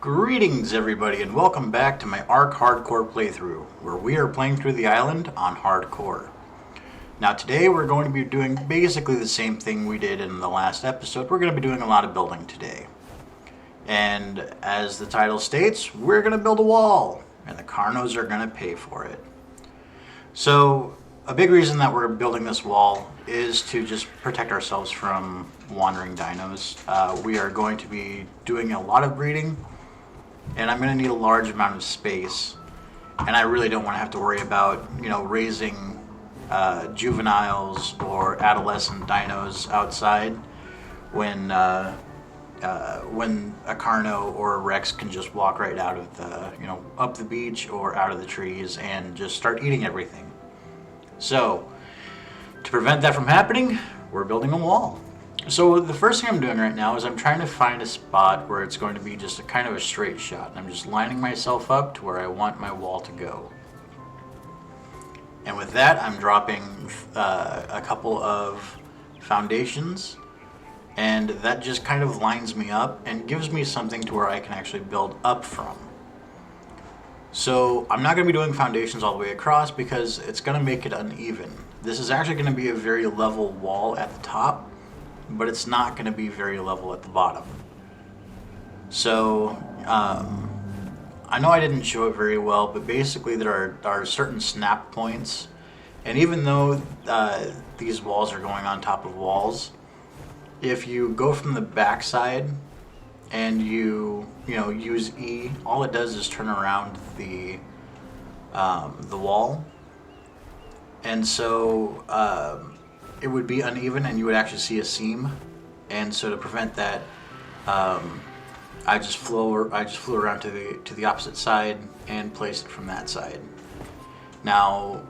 Greetings everybody and welcome back to my ARK Hardcore playthrough, where we are playing through the island on Hardcore. Now today we're going to be doing basically the same thing we did in the last episode. We're going to be doing a lot of building today. And as the title states, we're going to build a wall, and the Carnos are going to pay for it. So a big reason that we're building this wall is to just protect ourselves from wandering dinos. We are going to be doing a lot of breeding, and I'm going to need a large amount of space, and I really don't want to have to worry about, raising juveniles or adolescent dinos outside when a Carno or a Rex can just walk right out of the, up the beach or out of the trees and just start eating everything. So, to prevent that from happening, we're building a wall. So the first thing I'm doing right now is I'm trying to find a spot where it's going to be just a kind of a straight shot. I'm just lining myself up to where I want my wall to go. And with that, I'm dropping a couple of foundations, and that just kind of lines me up and gives me something to where I can actually build up from. So I'm not going to be doing foundations all the way across because it's going to make it uneven. This is actually going to be a very level wall at the top, but it's not going to be very level at the bottom. So I know I didn't show it very well, but basically there are certain snap points, and even though these walls are going on top of walls, if you go from the back side and you use E, all it does is turn around the wall, and so it would be uneven and you would actually see a seam. And so to prevent that, I just flew around to the opposite side and placed it from that side. Now,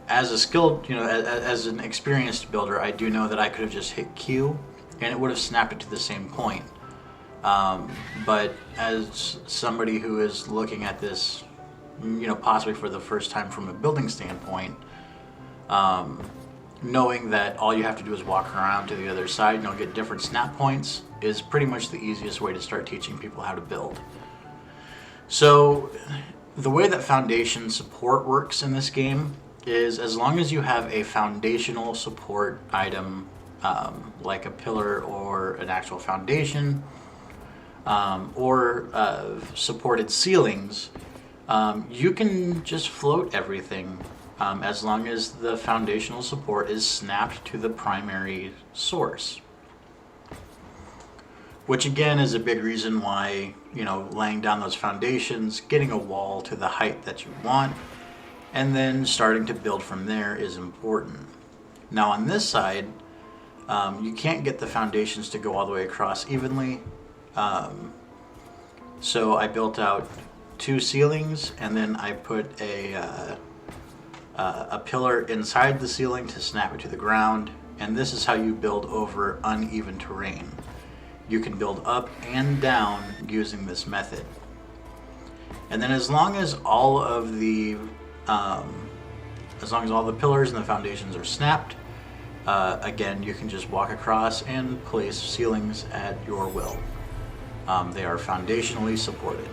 as a skilled, as an experienced builder, I do know that I could have just hit Q and it would have snapped it to the same point. But as somebody who is looking at this, possibly for the first time from a building standpoint, knowing that all you have to do is walk around to the other side and you'll get different snap points is pretty much the easiest way to start teaching people how to build. So the way that foundation support works in this game is as long as you have a foundational support item, like a pillar or an actual foundation, or supported ceilings, you can just float everything as long as the foundational support is snapped to the primary source. Which again is a big reason why, laying down those foundations, getting a wall to the height that you want, and then starting to build from there is important. Now on this side, you can't get the foundations to go all the way across evenly. So I built out 2 ceilings, and then I put a pillar inside the ceiling to snap it to the ground, and this is how you build over uneven terrain. You can build up and down using this method. And then as long as all the pillars and the foundations are snapped, again, you can just walk across and place ceilings at your will. They are foundationally supported.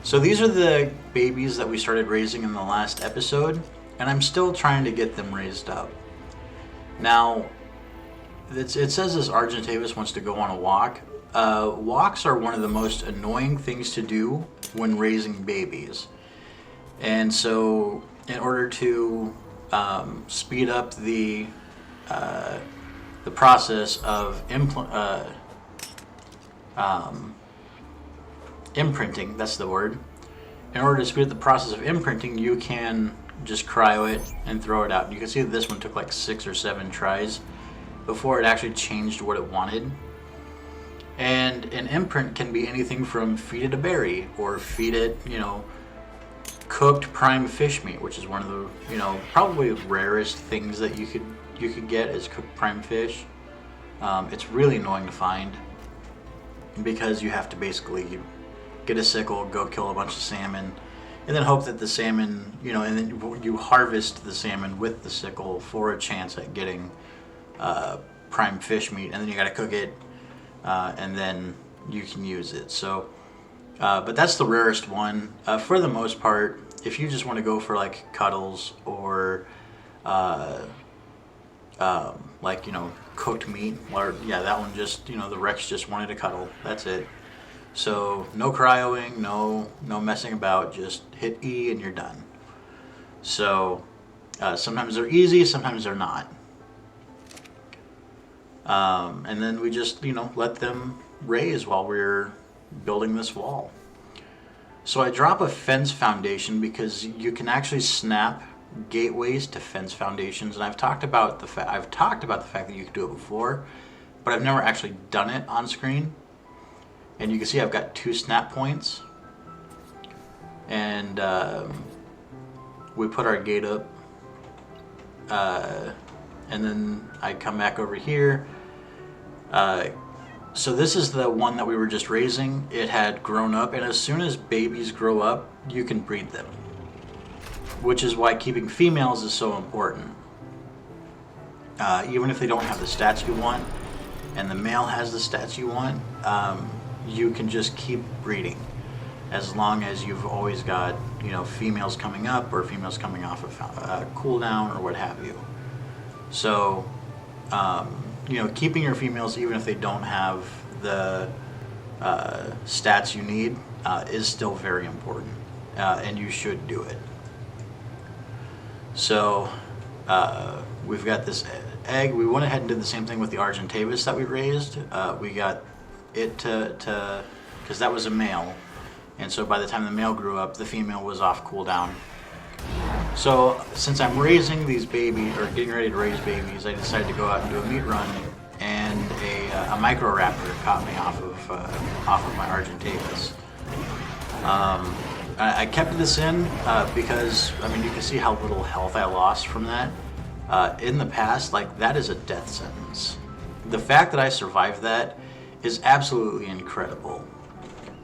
So these are the babies that we started raising in the last episode, and I'm still trying to get them raised up. Now, it says this Argentavis wants to go on a walk. Walks are one of the most annoying things to do when raising babies. And so in order to speed up the process of imprinting, that's the word. In order to speed up the process of imprinting, you can just cryo it and throw it out. You can see that this one took like 6 or 7 tries before it actually changed what it wanted. And an imprint can be anything from feed it a berry or feed it, cooked prime fish meat, which is one of the, probably rarest things that you could get is cooked prime fish. It's really annoying to find because you have to basically get a sickle, go kill a bunch of salmon, and then hope that the salmon, and then you harvest the salmon with the sickle for a chance at getting prime fish meat, and then you got to cook it, and then you can use it. So But that's the rarest one. For the most part, if you just want to go for like cuddles or like, cooked meat, or yeah, that one just, the Rex just wanted to cuddle. That's it. So no cryoing, no messing about. Just hit E and you're done. So sometimes they're easy, sometimes they're not. And then we just, let them raise while we're building this wall. So I drop a fence foundation because you can actually snap gateways to fence foundations, and I've talked about the fact that you could do it before, but I've never actually done it on screen. And you can see I've got 2 snap points, and we put our gate up, and then I come back over here. So this is the one that we were just raising. It had grown up, and as soon as babies grow up, you can breed them, which is why keeping females is so important. Even if they don't have the stats you want, and the male has the stats you want, you can just keep breeding as long as you've always got, females coming up or females coming off of cooldown or what have you. So, keeping your females, even if they don't have the stats you need, is still very important, and you should do it. So, we've got this egg. We went ahead and did the same thing with the Argentavis that we raised. We got it to because that was a male, and so by the time the male grew up, the female was off cooldown. So since I'm raising these babies, or getting ready to raise babies, I decided to go out and do a meat run, and a Microraptor caught me off of my Argentavis. I kept this in because, you can see how little health I lost from that. In the past, that is a death sentence. The fact that I survived that is absolutely incredible.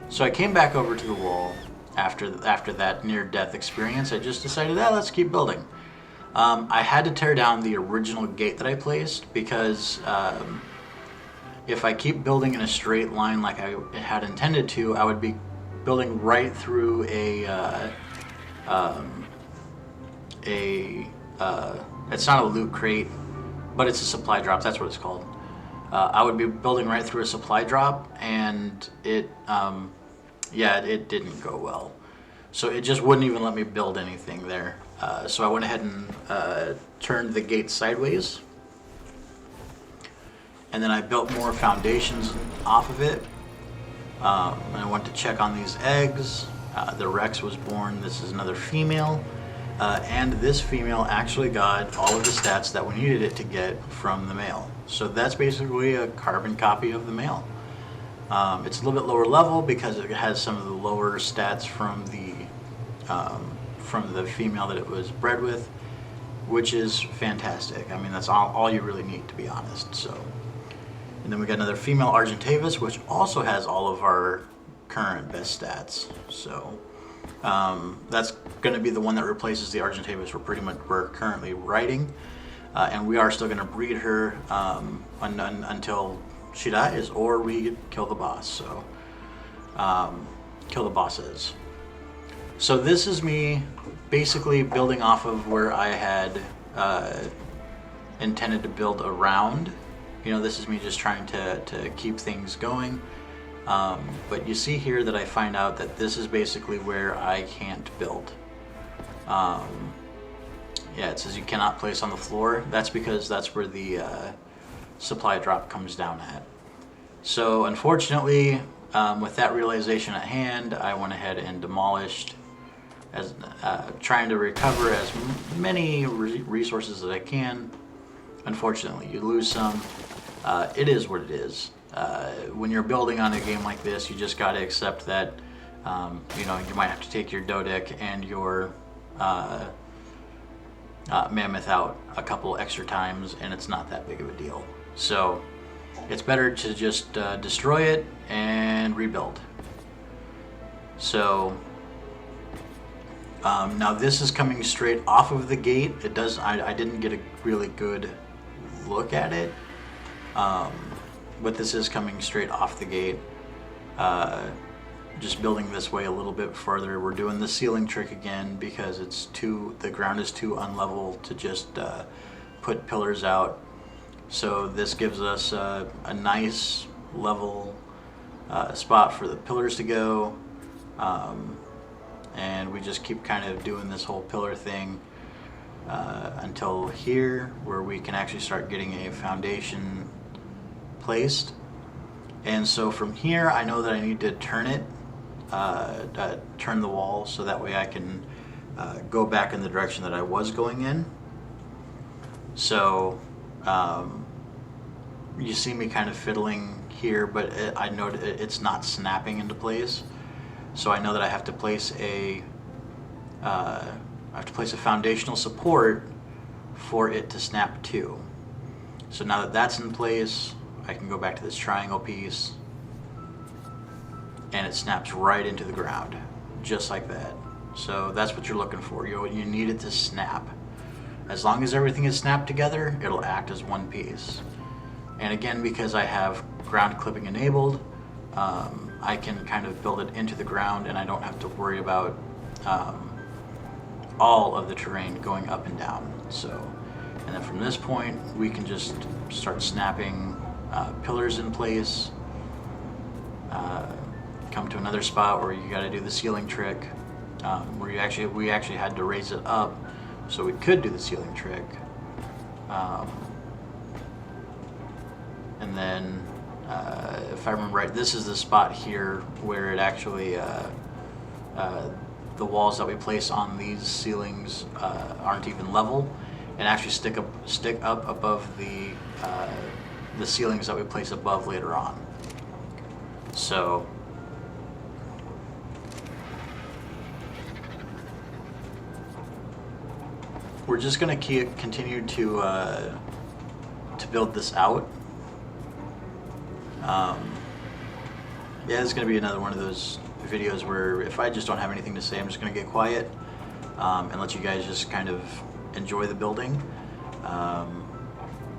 So I came back over to the wall after that near-death experience. I just decided, let's keep building. I had to tear down the original gate that I placed because if I keep building in a straight line like I had intended to, I would be building right through it's not a loot crate, but it's a supply drop. That's what it's called. I would be building right through a supply drop, and it didn't go well. So it just wouldn't even let me build anything there. So I went ahead and turned the gate sideways, and then I built more foundations off of it. And I went to check on these eggs. The Rex was born. This is another female. And this female actually got all of the stats that we needed it to get from the male. So that's basically a carbon copy of the male. It's a little bit lower level because it has some of the lower stats from the female that it was bred with, which is fantastic. That's all you really need, to be honest. So, and then we got another female Argentavis, which also has all of our current best stats. So that's going to be the one that replaces the Argentavis we're currently riding, and we are still going to breed her until she dies or we kill the boss. So kill the bosses. So this is me basically building off of where I had intended to build around. This is me just trying to keep things going. But you see here that I find out that this is basically where I can't build. It says you cannot place on the floor. That's because that's where the supply drop comes down at. So unfortunately, with that realization at hand, I went ahead and demolished, trying to recover as many resources as I can. Unfortunately, you lose some. It is what it is. When you're building on a game like this, you just got to accept that you might have to take your Dodec and your Mammoth out a couple extra times, and it's not that big of a deal. So it's better to just destroy it and rebuild. So now this is coming straight off of the gate. It does. I didn't get a really good look at it, but this is coming straight off the gate. just building this way a little bit further. We're doing the ceiling trick again because the ground is too unlevel to just put pillars out. So this gives us a nice level spot for the pillars to go. And we just keep kind of doing this whole pillar thing until here, where we can actually start getting a foundation placed. And so from here, I know that I need to turn it, turn the wall, so that way I can go back in the direction that I was going in. So you see me kind of fiddling here, but I know it's not snapping into place. So I know that I have to place a foundational support for it to snap to. So now that that's in place, I can go back to this triangle piece, and it snaps right into the ground, just like that. So that's what you're looking for. You need it to snap. As long as everything is snapped together, it'll act as one piece. And again, because I have ground clipping enabled, I can kind of build it into the ground, and I don't have to worry about all of the terrain going up and down. So, and then from this point, we can just start snapping pillars in place. Come to another spot where you got to do the ceiling trick, where we actually had to raise it up so we could do the ceiling trick. And then, if I remember right, this is the spot here where it actually, the walls that we place on these ceilings aren't even level, and actually stick up above the ceilings that we place above later on. So we're just going to continue to build this out. Yeah, this is going to be another one of those videos where if I just don't have anything to say, I'm just going to get quiet and let you guys just kind of enjoy the building.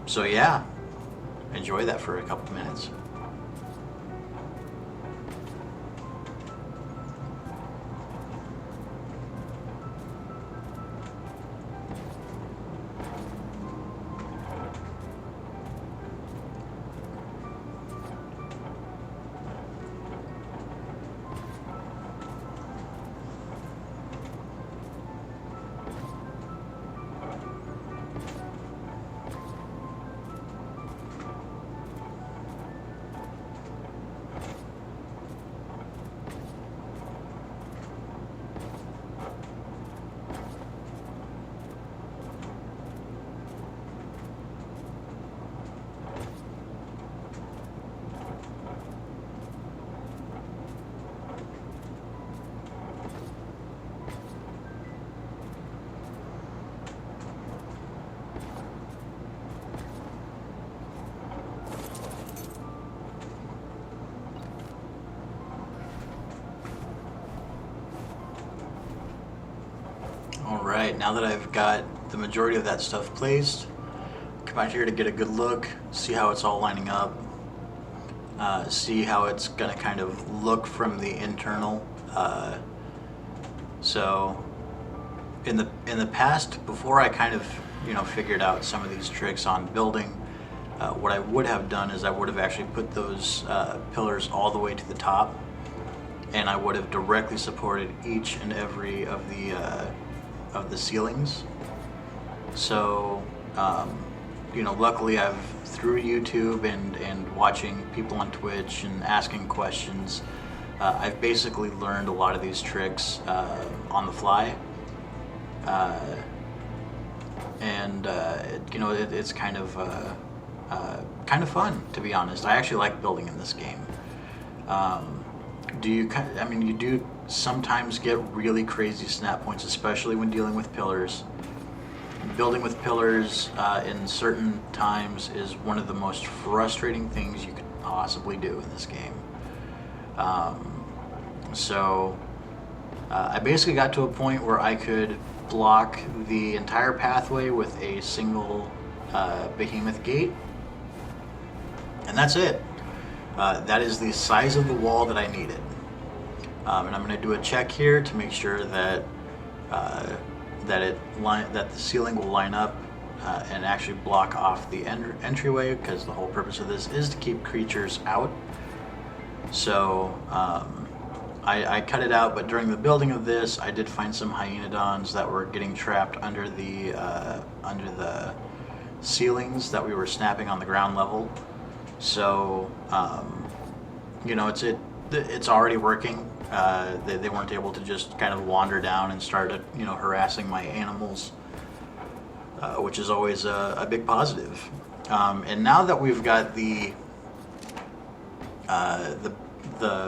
So yeah, enjoy that for a couple minutes. Alright, now that I've got the majority of that stuff placed, come out here to get a good look, see how it's all lining up, see how it's going to kind of look from the internal. So in the past, before I kind of figured out some of these tricks on building, what I would have done is I would have actually put those pillars all the way to the top, and I would have directly supported each and every of the ceilings. So luckily I've, through YouTube and watching people on Twitch and asking questions, I've basically learned a lot of these tricks on the fly, and it's kind of fun, to be honest. I actually like building in this game. You do sometimes get really crazy snap points, especially when dealing with pillars. Building with pillars in certain times is one of the most frustrating things you could possibly do in this game. So I basically got to a point where I could block the entire pathway with a single behemoth gate, and that's it. That is the size of the wall that I needed. And I'm going to do a check here to make sure that that the ceiling will line up and actually block off the entryway, because the whole purpose of this is to keep creatures out. So I cut it out, but during the building of this, I did find some hyenodons that were getting trapped under the ceilings that we were snapping on the ground level. So you know, it's already working. They weren't able to just kind of wander down and start, you know, harassing my animals, which is always a big positive. And now that we've got the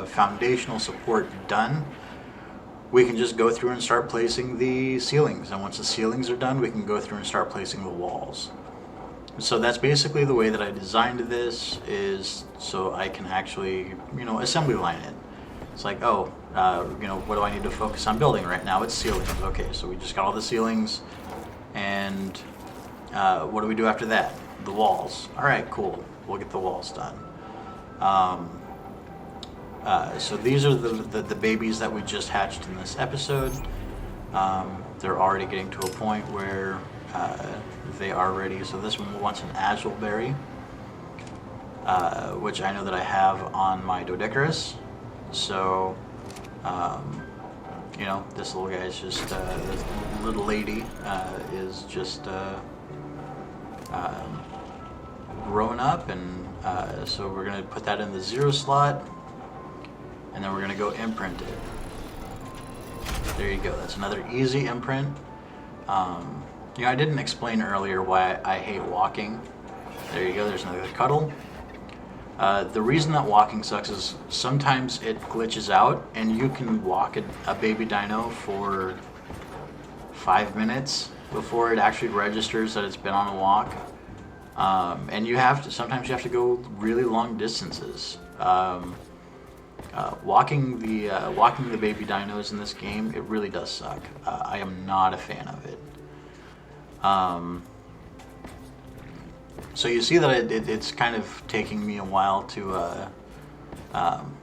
foundational support done, we can just go through and start placing the ceilings. And once the ceilings are done, we can go through and start placing the walls. So that's basically the way that I designed this, is so I can actually, you know, assembly line it. It's like, oh, you know, what do I need to focus on building right now? It's ceilings. Okay, so we just got all the ceilings, and what do we do after that? The walls. All right, cool. We'll get the walls done. So these are the babies that we just hatched in this episode. They're already getting to a point where they are ready. So this one wants an agile berry, which I know that I have on my Doedicurus. So, you know, this little guy is just, this little lady is just grown up, and so we're going to put that in the 0 slot, and then we're going to go imprint it. There you go. That's another easy imprint. You know, I didn't explain earlier why I hate walking. There you go. There's another cuddle. The reason that walking sucks is sometimes it glitches out, and you can walk a baby dino for 5 minutes before it actually registers that it's been on a walk. And sometimes you have to go really long distances. Walking the baby dinos in this game, it really does suck. I am not a fan of it. So you see that it's kind of taking me a while to,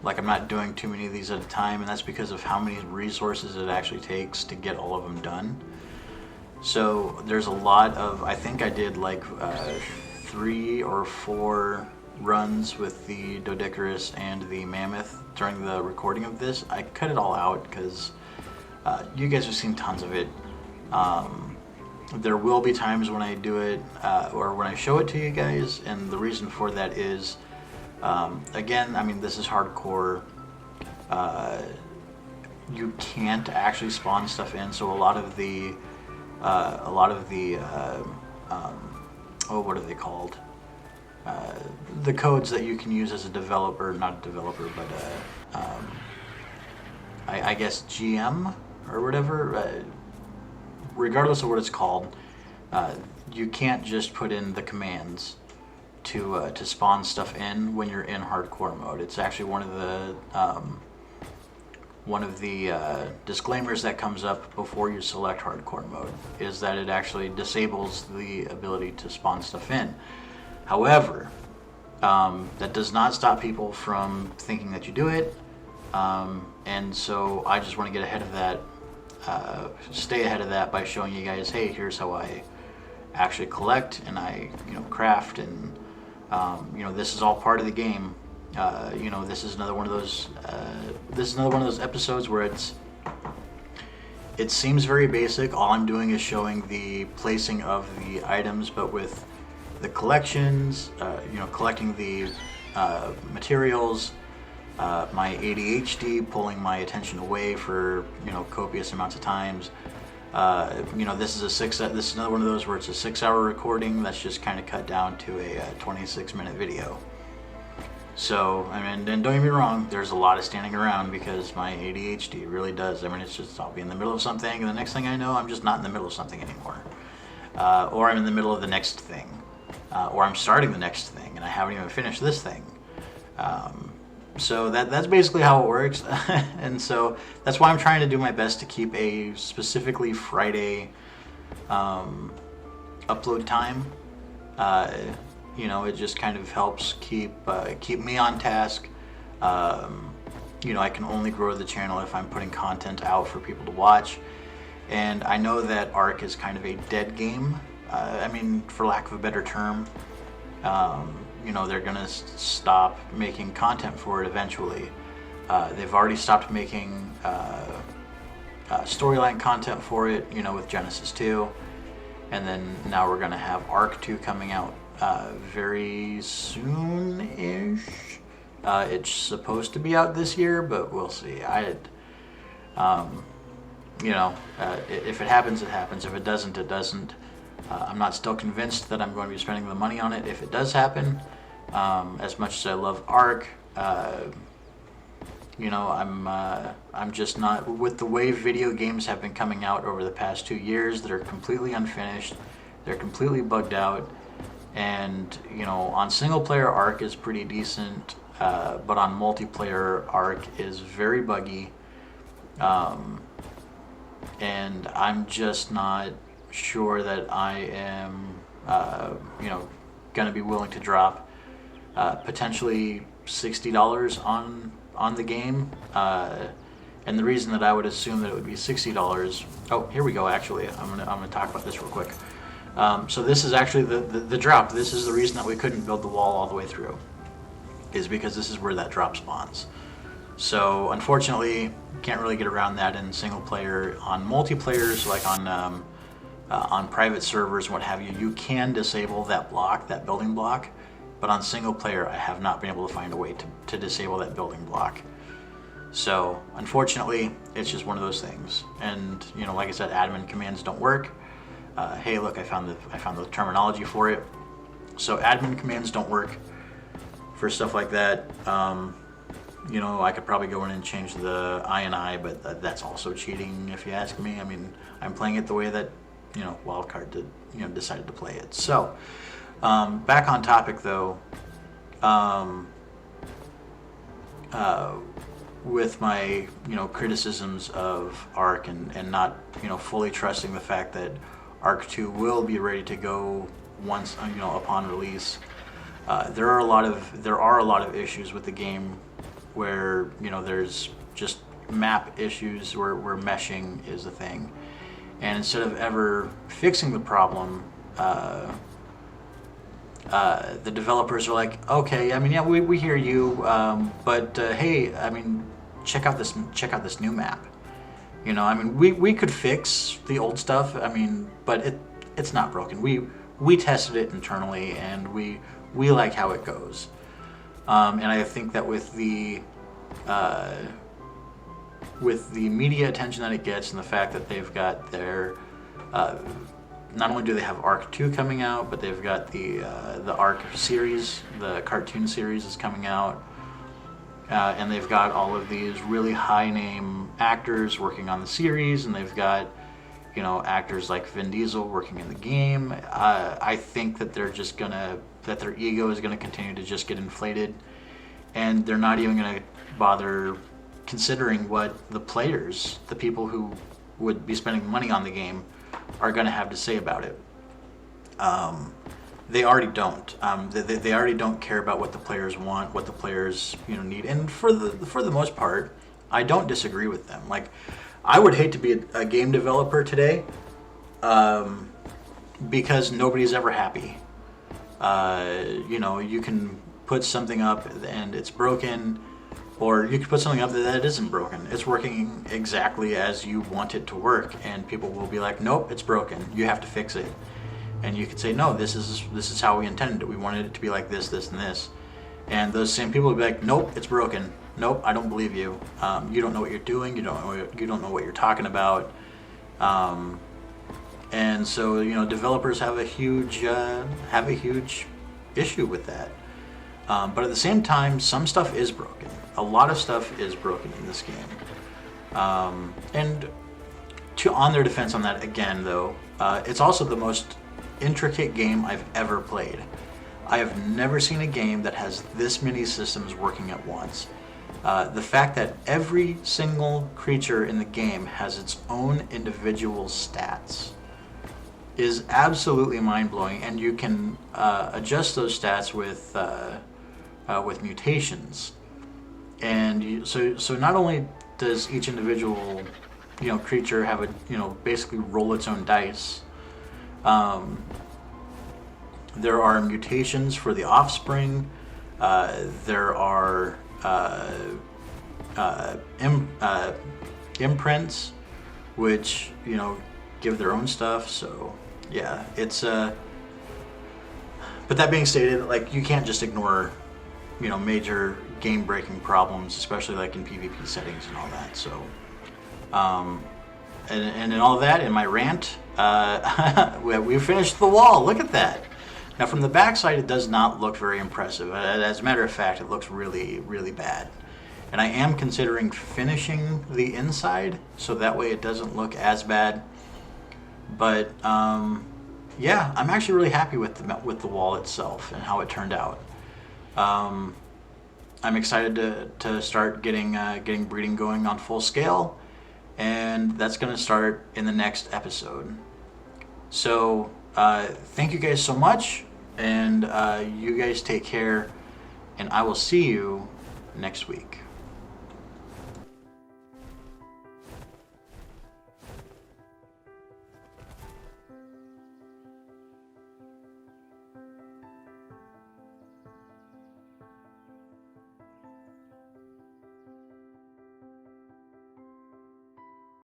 like, I'm not doing too many of these at a time, and that's because of how many resources it actually takes to get all of them done. So there's a lot of, I think I did like 3 or 4 runs with the Doedicurus and the Mammoth during the recording of this. I cut it all out because you guys have seen tons of it. There will be times when I do it or when I show it to you guys, and the reason for that is, again, I mean, this is hardcore. You can't actually spawn stuff in, so a lot of the oh, what are they called? The codes that you can use as a developer, not a developer, but I guess GM or whatever. Regardless of what it's called, you can't just put in the commands to spawn stuff in when you're in hardcore mode. It's actually one of the disclaimers that comes up before you select hardcore mode, is that it actually disables the ability to spawn stuff in. However, that does not stop people from thinking that you do it, and so I just want to get ahead of that. Stay ahead of that by showing you guys, hey, here's how I actually collect and I, you know, craft, and you know, this is all part of the game. You know, this is another one of those. This is another one of those episodes where it seems very basic. All I'm doing is showing the placing of the items, but with the collections, you know, collecting the materials. My ADHD pulling my attention away for, you know, copious amounts of times. You know, this is another one of those where it's a 6-hour recording that's just kind of cut down to a 26-minute video. So, I mean, and don't get me wrong, there's a lot of standing around because my ADHD really does. I mean, it's just, I'll be in the middle of something, and the next thing I know, I'm just not in the middle of something anymore. Or I'm in the middle of the next thing. Or I'm starting the next thing, and I haven't even finished this thing. So that's basically how it works. And so that's why I'm trying to do my best to keep a specifically Friday upload time. You know, it just kind of helps keep me on task. I can only grow the channel if I'm putting content out for people to watch. And I know that ARK is kind of a dead game. I mean, for lack of a better term, they're gonna stop making content for it eventually. They've already stopped making storyline content for it, with Genesis 2. And then now we're gonna have ARK 2 coming out very soon-ish. It's supposed to be out this year, but we'll see. If it happens, it happens. If it doesn't, it doesn't. I'm not still convinced that I'm going to be spending the money on it if it does happen. As much as I love ARK, I'm just not, with the way video games have been coming out over the past 2 years that are completely unfinished, they're completely bugged out, and on single player ARK is pretty decent, but on multiplayer ARK is very buggy, and I'm just not sure that I am going to be willing to drop potentially $60 on the game, and the reason that I would assume that it would be $60. Oh, here we go. Actually, I'm gonna talk about this real quick. So this is actually the drop. This is the reason that we couldn't build the wall all the way through, is because this is where that drop spawns. So unfortunately, can't really get around that in single player. On multiplayers, like on private servers, what have you, you can disable that block, that building block. But on single player, I have not been able to find a way to disable that building block. So unfortunately, it's just one of those things. And like I said, admin commands don't work. Hey, look, I found the terminology for it. So admin commands don't work for stuff like that. I could probably go in and change the INI, but that's also cheating if you ask me. I mean, I'm playing it the way that Wildcard decided to play it. So back on topic though. With my criticisms of ARK and not fully trusting the fact that ARK 2 will be ready to go once upon release, there are a lot of issues with the game where there's just map issues where meshing is a thing, and instead of ever fixing the problem, the developers are like, okay, I mean, yeah, we hear you, but hey, I mean, check out this new map. I mean, we could fix the old stuff. I mean, but it's not broken. We tested it internally, and we like how it goes. And I think that with the media attention that it gets, and the fact that they've got their not only do they have ARK 2 coming out, but they've got the ARK series, the cartoon series is coming out, and they've got all of these really high-name actors working on the series, and they've got actors like Vin Diesel working in the game. I think that that their ego is gonna continue to just get inflated, and they're not even gonna bother considering what the players, the people who would be spending money on the game, are going to have to say about it. They already don't. They already don't care about what the players want, what the players need. And for the most part, I don't disagree with them. Like, I would hate to be a game developer today, because nobody's ever happy. You can put something up and it's broken, or you can put something up that isn't broken. It's working exactly as you want it to work, and people will be like, nope, it's broken. You have to fix it. And you could say, no, this is how we intended it. We wanted it to be like this, and this. And those same people will be like, nope, it's broken. Nope, I don't believe you. You don't know what you're doing. You don't know what you're talking about. And so developers have a huge issue with that. But at the same time, some stuff is broken. A lot of stuff is broken in this game. And on their defense on that, again, though, it's also the most intricate game I've ever played. I have never seen a game that has this many systems working at once. The fact that every single creature in the game has its own individual stats is absolutely mind-blowing, and you can adjust those stats with mutations. and so not only does each individual, creature have a, basically roll its own dice. Um, there are mutations for the offspring. There are imprints, which give their own stuff. So yeah, it's But that being stated, like, you can't just ignore major game breaking problems, especially like in PvP settings and all that. So and in all that, in my rant, we finished the wall. Look at that. Now, from the backside, it does not look very impressive. As a matter of fact, it looks really, really bad. And I am considering finishing the inside, so that way it doesn't look as bad. But yeah, I'm actually really happy with the wall itself and how it turned out. I'm excited to start getting breeding going on full scale, and that's going to start in the next episode. So thank you guys so much, and you guys take care, and I will see you next week.